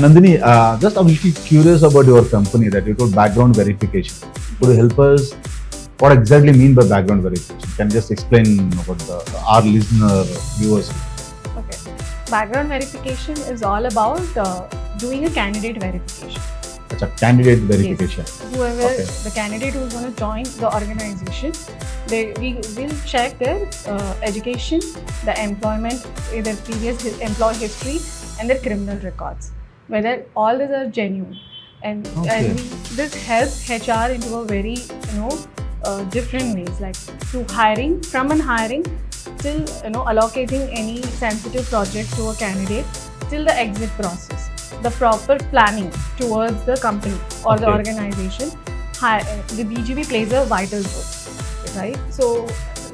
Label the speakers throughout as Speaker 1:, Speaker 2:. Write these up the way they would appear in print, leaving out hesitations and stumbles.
Speaker 1: Nandini, just I'm little curious about your company that you told background verification. Could you help us? What exactly mean by background verification? Can you just explain about our listener viewers?
Speaker 2: Okay. Background verification is all about doing a candidate verification.
Speaker 1: It's a candidate verification.
Speaker 2: Whoever
Speaker 1: Okay.
Speaker 2: the candidate who's going to join the organization, we will check their education, the employment, their previous employee history, and their criminal records. Whether all these are genuine, and
Speaker 1: Okay.
Speaker 2: this helps HR into a very different ways, like to hiring, from hiring till allocating any sensitive project to a candidate, till the exit process, the proper planning towards the company or the
Speaker 1: Okay.
Speaker 2: organization. The BGV plays a vital role, right? So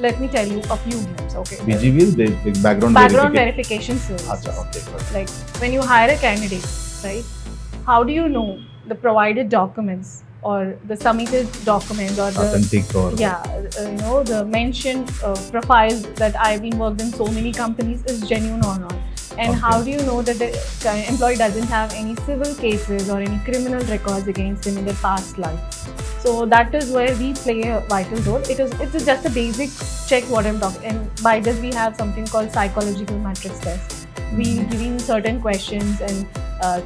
Speaker 2: let me tell you a few names. Okay.
Speaker 1: BGV is the background
Speaker 2: Verification service.
Speaker 1: Acha, okay, got it.
Speaker 2: Like when you hire a candidate, right? How do you know the provided documents or the submitted documents or the
Speaker 1: Authentic or
Speaker 2: the mentioned profiles that I've been worked in so many companies is genuine or not? And
Speaker 1: Okay.
Speaker 2: how do you know that the employee doesn't have any civil cases or any criminal records against him in their past life? So that is where we play a vital role. It's just a basic check what I'm talking. And by this we have something called psychological matrix test. We giving certain questions and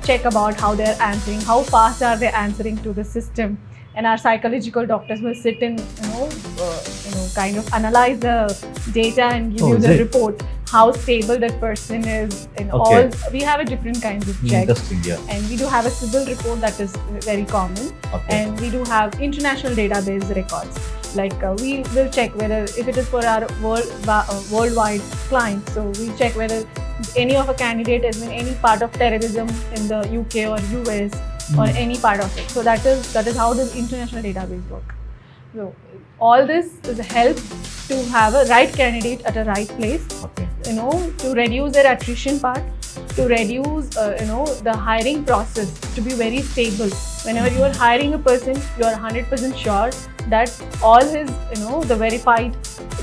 Speaker 2: check about how they're answering, how fast are they answering to the system. And our psychological doctors will sit and kind of analyze the data and give you
Speaker 1: is
Speaker 2: the
Speaker 1: it?
Speaker 2: report how stable that person is. And
Speaker 1: Okay.
Speaker 2: we have a different kinds of checks.
Speaker 1: Interesting, yeah.
Speaker 2: And we do have a civil report that is very common.
Speaker 1: Okay.
Speaker 2: And we do have international database records. Like we will check whether if it is for our worldwide clients. So we check whether any of a candidate has been any part of terrorism in the UK or US or any part of it. So that is how this international database work. So all this is a help to have a right candidate at a right place.
Speaker 1: Okay.
Speaker 2: To reduce their attrition part, to reduce the hiring process to be very stable. Whenever you are hiring a person, you are 100% sure that all his the verified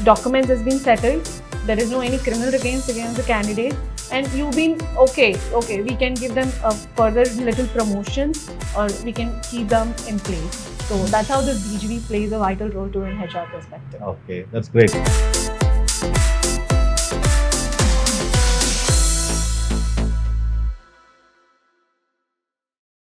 Speaker 2: documents has been settled. There is no any criminal against the candidate, and you've been okay, we can give them a further little promotions, or we can keep them in place. So that's how the BGV plays a vital role to an HR perspective.
Speaker 1: Okay, that's great.